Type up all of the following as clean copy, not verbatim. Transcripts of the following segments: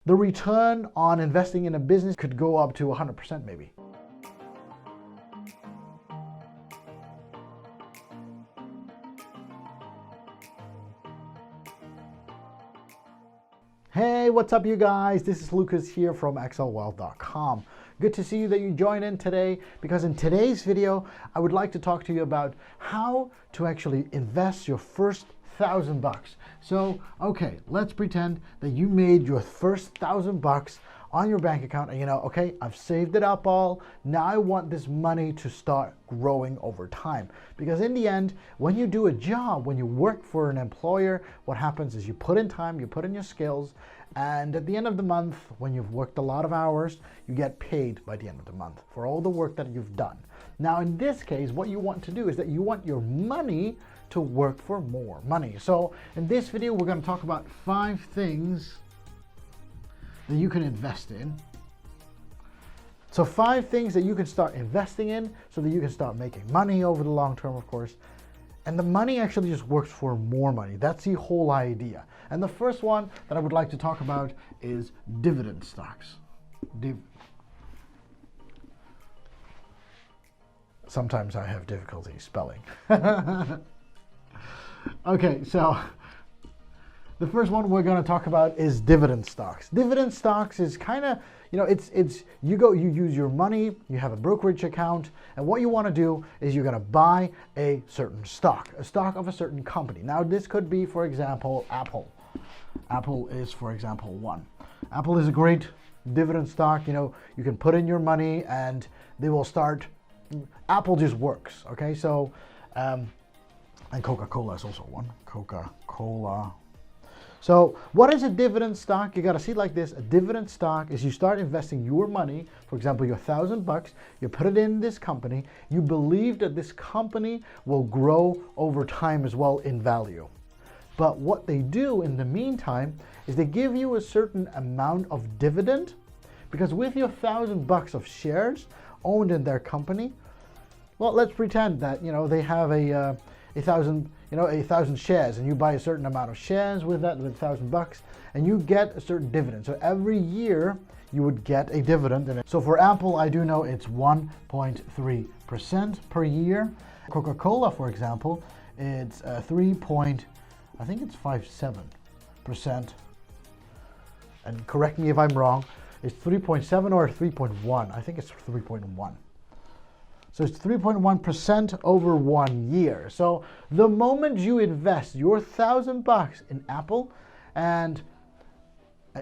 the return on investing in a business could go up to 100% maybe. Hey, what's up you guys? This is Lukas here from excelwealth.com. Good to see you that you joined in today, because in today's video, I would like to talk to you about how to actually invest your first $1,000. So, okay, let's pretend that you made your first $1,000 on your bank account and okay, I've saved it up all. Now I want this money to start growing over time. Because in the end, when you do a job, when you work for an employer, what happens is you put in time, you put in your skills, and at the end of the month, when you've worked a lot of hours, you get paid by the end of the month for all the work that you've done. Now in this case, what you want to do is that you want your money to work for more money. So in this video, we're going to talk about 5 things that you can invest in. So 5 things that you can start investing in so that you can start making money over the long term, of course. And the money actually just works for more money. That's the whole idea. And the first one that I would like to talk about is dividend stocks. Sometimes I have difficulty spelling. Okay, so the first one we're going to talk about is dividend stocks. Dividend stocks is kind of, you use your money, you have a brokerage account, and what you want to do is you're going to buy a certain stock, a stock of a certain company. Now this could be, for example, Apple. Apple is, for example, one. Apple is a great dividend stock. You can put in your money and they will start. Apple just works, okay? So, and Coca-Cola is also one. Coca-Cola. So what is a dividend stock? You got to see it like this. A dividend stock is you start investing your money, for example, your $1,000, you put it in this company, you believe that this company will grow over time as well in value. But what they do in the meantime is they give you a certain amount of dividend, because with your $1,000 of shares owned in their company, well, let's pretend that, they have a 1,000 shares, and you buy a certain amount of shares with that, with $1,000, and you get a certain dividend. So every year you would get a dividend. So for Apple, I do know it's 1.3% per year. Coca-Cola, for example, it's 3.57%. And correct me if I'm wrong. It's 3.7 or 3.1. I think it's 3.1. So it's 3.1% over 1 year. So the moment you invest your $1,000 in Apple, and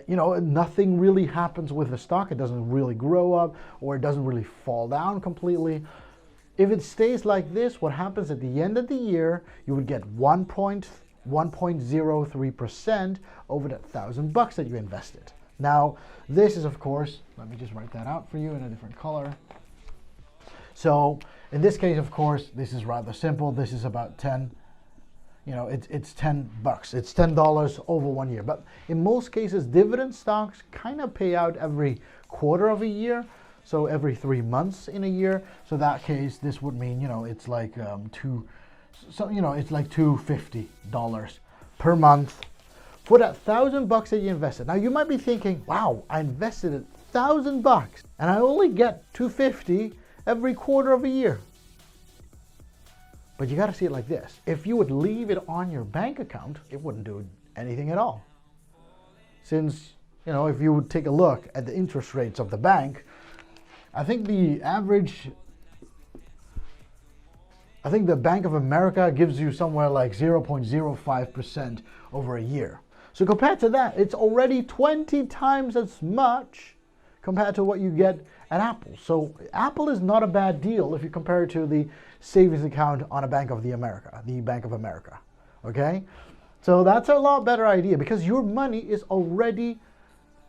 nothing really happens with the stock, it doesn't really grow up or it doesn't really fall down completely. If it stays like this, what happens at the end of the year, you would get 1.03% over that $1,000 that you invested. Now, this is, of course, let me just write that out for you in a different color. So in this case, of course, this is rather simple. This is about 10, it's $10. It's $10 over 1 year. But in most cases, dividend stocks kind of pay out every quarter of a year. So every 3 months in a year. So in that case, this would mean, it's like it's like $250 per month for that $1,000 that you invested. Now you might be thinking, wow, I invested $1,000 and I only get $250 every quarter of a year. But you got to see it like this. If you would leave it on your bank account, it wouldn't do anything at all. Since, if you would take a look at the interest rates of the bank, I think the Bank of America gives you somewhere like 0.05% over a year. So compared to that, it's already 20 times as much compared to what you get at Apple. So Apple is not a bad deal if you compare it to the savings account on a Bank of America, the Bank of America. Okay? So that's a lot better idea, because your money is already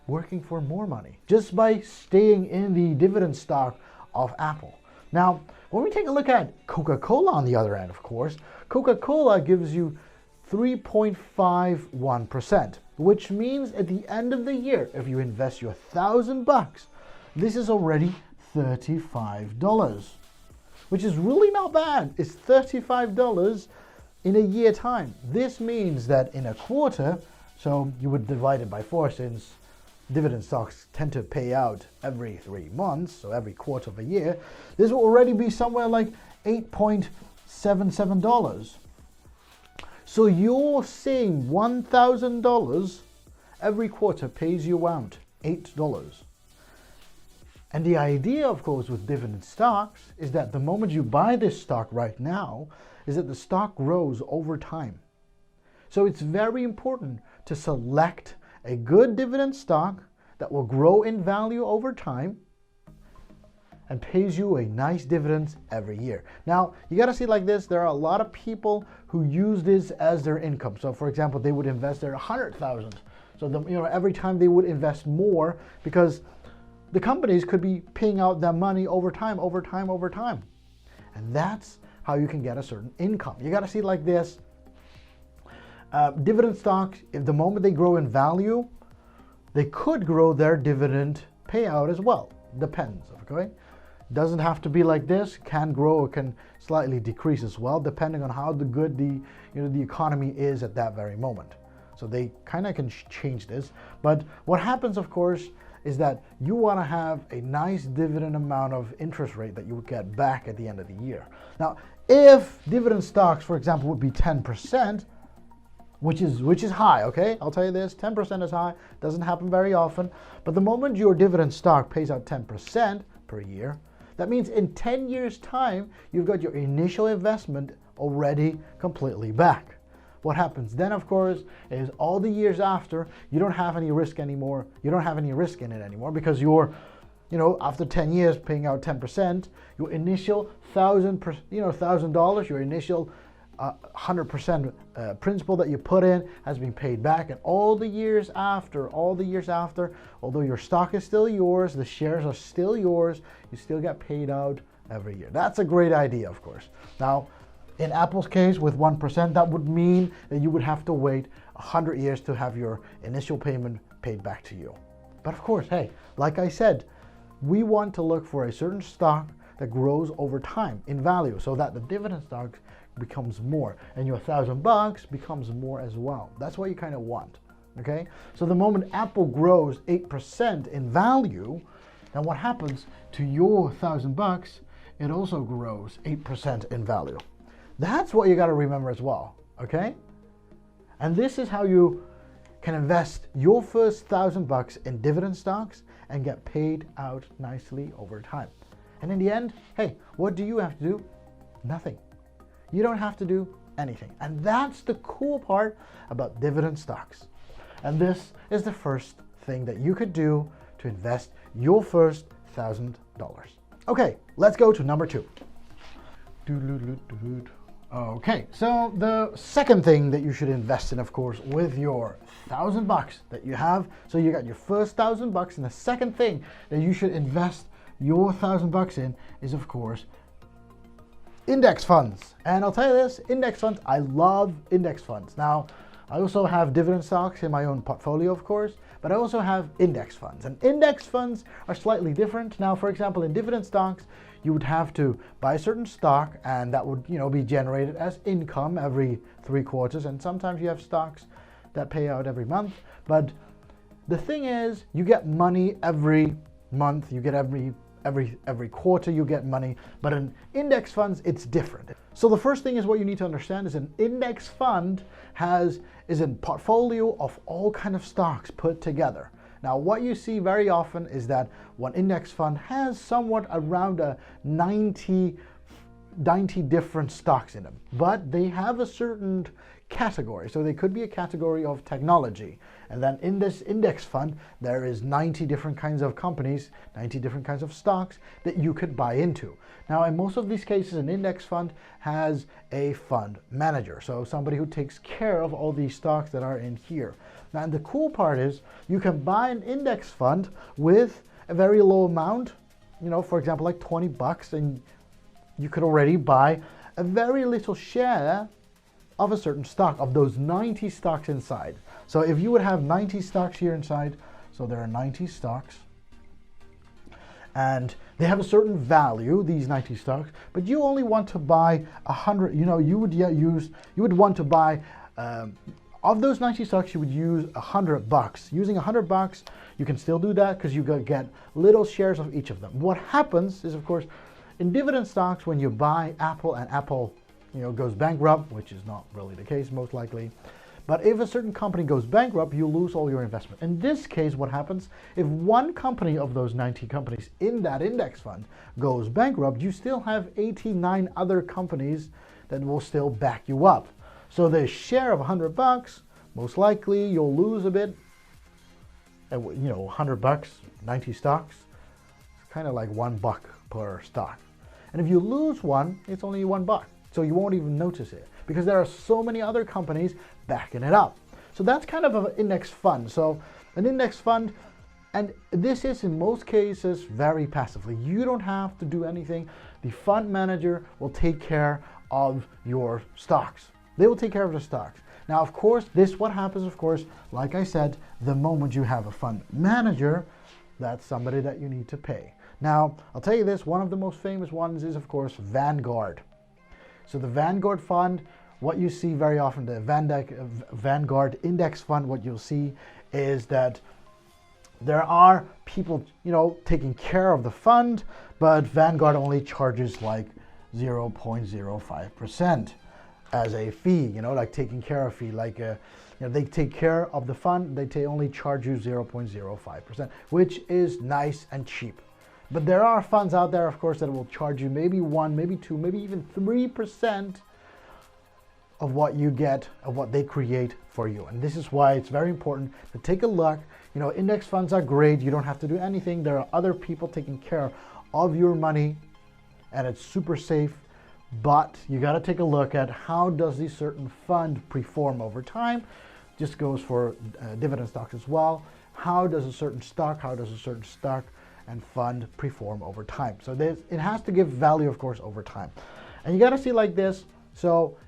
working for more money just by staying in the dividend stock of Apple. Now, when we take a look at Coca-Cola on the other end, of course, Coca-Cola gives you 3.51%, which means at the end of the year, if you invest your $1,000, this is already $35, which is really not bad. It's $35 in a year time. This means that in a quarter, so you would divide it by 4, since dividend stocks tend to pay out every 3 months, so every quarter of a year, this will already be somewhere like $8.77. So you're seeing $1,000 every quarter pays you out $8. And the idea, of course, with dividend stocks is that the moment you buy this stock right now, is that the stock grows over time. So it's very important to select a good dividend stock that will grow in value over time and pays you a nice dividend every year. Now, you got to see it like this. There are a lot of people who use this as their income. So, for example, they would invest their $100,000. So, every time they would invest more because the companies could be paying out their money over time. And that's how you can get a certain income. You got to see it like this. Dividend stocks, if the moment they grow in value, they could grow their dividend payout as well. Depends, okay? Doesn't have to be like this. Can grow or can slightly decrease as well, depending on how good the economy is at that very moment. So they kind of can change this. But what happens, of course, is that you want to have a nice dividend amount of interest rate that you would get back at the end of the year. Now, if dividend stocks, for example, would be 10%, which is high, okay? I'll tell you this, 10% is high, doesn't happen very often. But the moment your dividend stock pays out 10% per year, that means in 10 years' time, you've got your initial investment already completely back. What happens then, of course, is all the years after, you don't have any risk anymore. You don't have any risk in it anymore because you're, after 10 years paying out 10%, your initial $1,000, your initial 100% principal that you put in has been paid back, and all the years after, although your stock is still yours, the shares are still yours, you still get paid out every year. That's a great idea, of course. Now, in Apple's case, with 1%, that would mean that you would have to wait 100 years to have your initial payment paid back to you. But of course, hey, like I said, we want to look for a certain stock that grows over time in value so that the dividend stock becomes more and your $1,000 becomes more as well. That's what you kind of want, okay? So the moment Apple grows 8% in value, then what happens to your $1,000? It also grows 8% in value. That's what you got to remember as well, okay? And this is how you can invest your first $1,000 in dividend stocks and get paid out nicely over time. And in the end, hey, what do you have to do? Nothing. You don't have to do anything. And that's the cool part about dividend stocks. And this is the first thing that you could do to invest your first $1,000. Okay, let's go to number 2. Okay, so the second thing that you should invest in, of course, with your $1,000 that you have. So you got your first $1,000, and the second thing that you should invest your $1,000 in is, of course, index funds. And I'll tell you this, index funds, I love index funds. Now, I also have dividend stocks in my own portfolio, of course, but I also have index funds. And index funds are slightly different. Now, for example, in dividend stocks, you would have to buy a certain stock, and that would, be generated as income every 3 quarters. And sometimes you have stocks that pay out every month. But the thing is, you get money every month. You get every quarter you get money. But in index funds, it's different. So the first thing is what you need to understand is an index fund is a portfolio of all kind of stocks put together. Now, what you see very often is that one index fund has somewhat around 90 different stocks in them, but they have a certain category. So they could be a category of technology. And then in this index fund, there is 90 different kinds of companies, 90 different kinds of stocks that you could buy into. Now, in most of these cases, an index fund has a fund manager. So somebody who takes care of all these stocks that are in here. Now, and the cool part is you can buy an index fund with a very low amount, for example, like $20, and you could already buy a very little share of a certain stock, of those 90 stocks inside. So if you would have 90 stocks here inside, so there are 90 stocks, and they have a certain value, these 90 stocks, but you only want to buy 100, you would want to buy Of those 90 stocks, you would use $100. Using $100, you can still do that because you get little shares of each of them. What happens is, of course, in dividend stocks, when you buy Apple and Apple, goes bankrupt, which is not really the case most likely, but if a certain company goes bankrupt, you lose all your investment. In this case, what happens, if one company of those 90 companies in that index fund goes bankrupt, you still have 89 other companies that will still back you up. So the share of $100, most likely you'll lose a bit. And $100, 90 stocks, it's kind of like $1 per stock. And if you lose one, it's only $1. So you won't even notice it because there are so many other companies backing it up. So that's kind of an index fund. So an index fund, and this is in most cases very passively. You don't have to do anything. The fund manager will take care of your stocks. They will take care of the stocks. Now, of course, what happens, of course, like I said, the moment you have a fund manager, that's somebody that you need to pay. Now, I'll tell you this, one of the most famous ones is, of course, Vanguard. So the Vanguard fund, what you see very often, the Vanguard index fund, what you'll see is that there are people, taking care of the fund, but Vanguard only charges like 0.05% as a fee, like taking care of fee, like they take care of the fund, they only charge you 0.05%, which is nice and cheap. But there are funds out there, of course, that will charge you maybe 1, maybe 2, maybe even 3% of what you get, of what they create for you. And this is why it's very important to take a look. Index funds are great. You don't have to do anything. There are other people taking care of your money, and it's super safe. But you got to take a look at how does this certain fund perform over time. Just goes for dividend stocks as well. How does a certain stock and fund perform over time? So it has to give value, of course, over time. And you got to see like this. So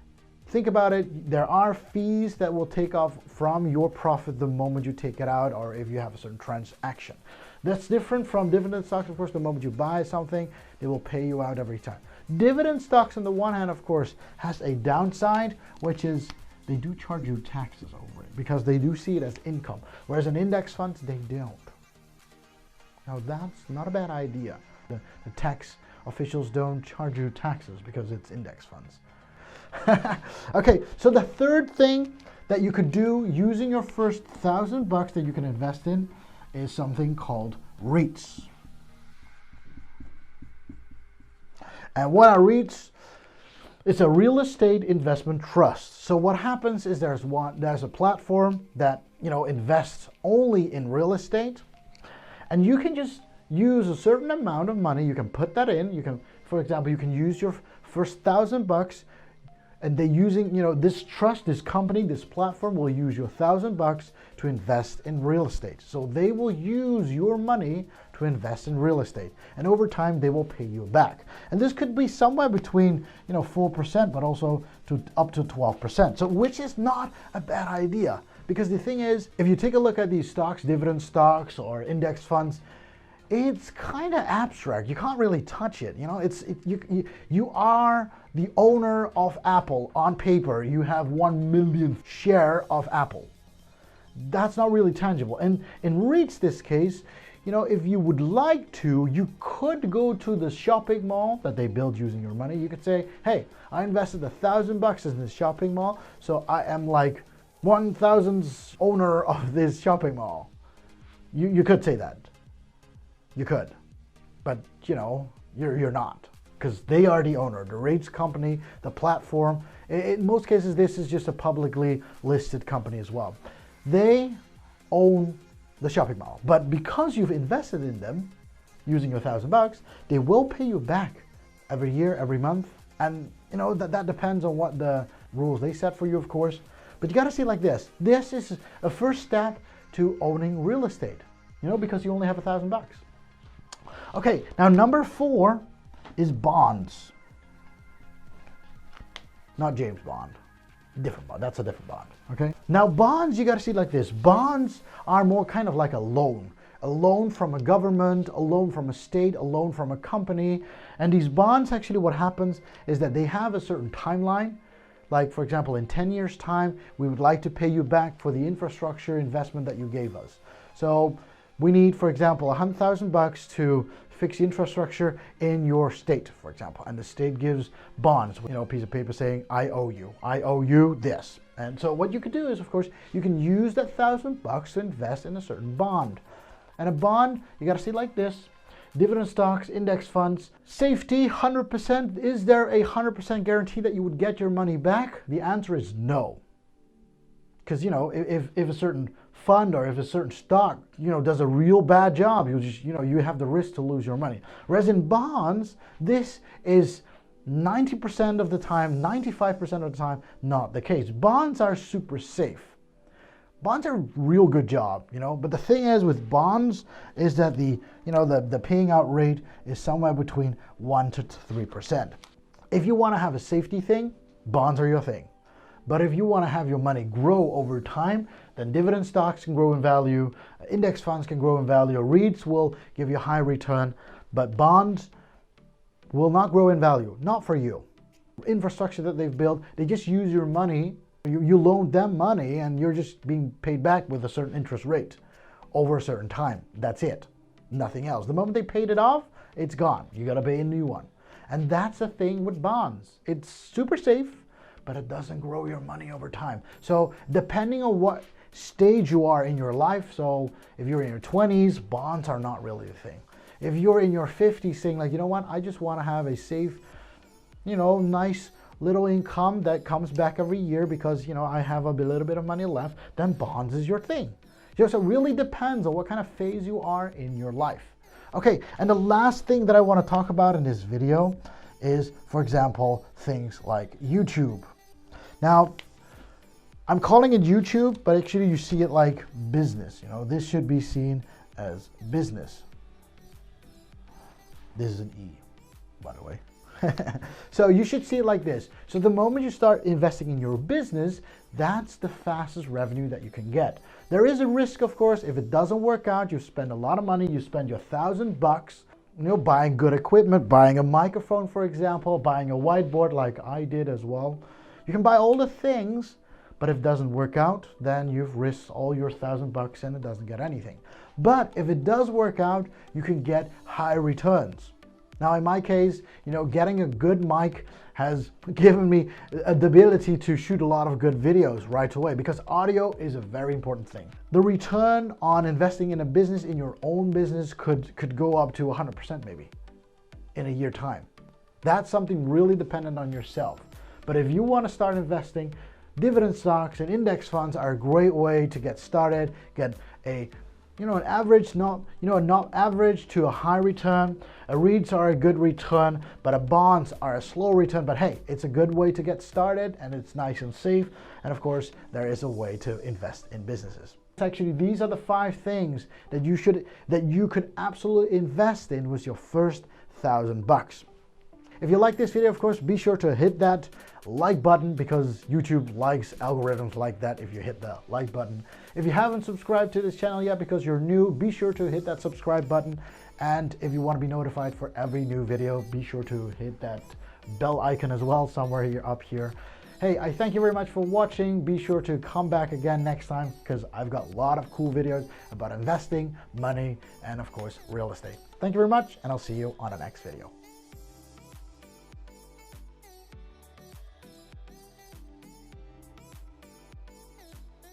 think about it. There are fees that will take off from your profit the moment you take it out, or if you have a certain transaction. That's different from dividend stocks. Of course, the moment you buy something, they will pay you out every time. Dividend stocks, on the one hand, of course, has a downside, which is they do charge you taxes over it because they do see it as income, whereas in index funds, they don't. Now, that's not a bad idea. The tax officials don't charge you taxes because it's index funds. Okay, so the third thing that you could do using your first $1,000 that you can invest in is something called REITs. And what are REITs? It's a real estate investment trust. So what happens is there's a platform that invests only in real estate, and you can just use a certain amount of money. You can put that in. You can, for example, you can use your first $1,000, and they're using this trust, this company, this platform will use your $1,000 to invest in real estate. So they will use your money to invest in real estate, and over time they will pay you back. And this could be somewhere between 4%, but also up to 12%. So which is not a bad idea, because the thing is, if you take a look at these stocks, dividend stocks or index funds, it's kind of abstract. You can't really touch it. You are the owner of Apple on paper. You have 1 millionth share of Apple. That's not really tangible. And in REITs, this case, if you would like to, you could go to the shopping mall that they build using your money. You could say, hey, I invested $1,000 in this shopping mall, so I am like 1,000th owner of this shopping mall. You could say that. You could, but you're not, because they are the owner, the REITs company, the platform. In most cases, this is just a publicly listed company as well. They own the shopping mall, but because you've invested in them using your $1,000, they will pay you back every year, every month, and that depends on what the rules they set for you, of course. But you got to see it like this. This is a first step to owning real estate, because you only have $1,000. Okay, now number 4 is bonds. Not James Bond. Different bond. That's a different bond. Okay? Now bonds, you got to see it like this. Bonds are more kind of like a loan. A loan from a government, a loan from a state, a loan from a company. And these bonds, actually what happens is that they have a certain timeline. like for example, in 10 years time, we would like to pay you back for the infrastructure investment that you gave us. So we need, for example, $100,000 to fix the infrastructure in your state, for example, and the state gives bonds, a piece of paper saying, I owe you this. And so what you could do is, of course, you can use that $1,000 to invest in a certain bond. And a bond, you got to see it like this: dividend stocks, index funds, safety, 100%. Is there a 100% guarantee that you would get your money back? The answer is no. Because, if a certain fund or if a certain stock, does a real bad job, you have the risk to lose your money. Whereas in bonds, this is 90% of the time, 95% of the time, not the case. Bonds are super safe. Bonds are a real good job, but the thing is with bonds is that the paying out rate is somewhere between 1 to 3%. If you want to have a safety thing, bonds are your thing. But if you want to have your money grow over time, then dividend stocks can grow in value, index funds can grow in value, REITs will give you a high return, but bonds will not grow in value, not for you. Infrastructure that they've built, they just use your money, you loan them money and you're just being paid back with a certain interest rate over a certain time. That's it, nothing else. The moment they paid it off, it's gone. You got to pay a new one. And that's the thing with bonds. It's super safe, but it doesn't grow your money over time. So depending on what stage you are in your life, so if you're in your 20s, bonds are not really the thing. If you're in your 50s saying like, I just want to have a safe, nice little income that comes back every year because, I have a little bit of money left, then bonds is your thing. So it really depends on what kind of phase you are in your life. Okay, and the last thing that I want to talk about in this video is, for example, things like YouTube. Now, I'm calling it YouTube, but actually you see it like business. This should be seen as business. This is an E, by the way. So you should see it like this. So the moment you start investing in your business, that's the fastest revenue that you can get. There is a risk, of course. If it doesn't work out, you spend a lot of money, you spend your $1,000, buying good equipment, buying a microphone, for example, buying a whiteboard like I did as well. You can buy all the things, but if it doesn't work out, then you've risked all your $1,000 and it doesn't get anything. But if it does work out, you can get high returns. Now, in my case, getting a good mic has given me the ability to shoot a lot of good videos right away because audio is a very important thing. The return on investing in a business, in your own business, could go up to 100% maybe in a year time. That's something really dependent on yourself. But if you want to start investing, dividend stocks and index funds are a great way to get started, get an average, not average to a high return. REITs are a good return, but bonds are a slow return. But hey, it's a good way to get started and it's nice and safe. And of course, there is a way to invest in businesses. Actually, these are the 5 things that you could absolutely invest in with your first $1,000. If you like this video, of course, be sure to hit that like button because YouTube likes algorithms like that if you hit the like button. If you haven't subscribed to this channel yet because you're new, be sure to hit that subscribe button. And if you want to be notified for every new video, be sure to hit that bell icon as well somewhere here up here. Hey, I thank you very much for watching. Be sure to come back again next time because I've got a lot of cool videos about investing, money, and of course, real estate. Thank you very much, and I'll see you on the next video.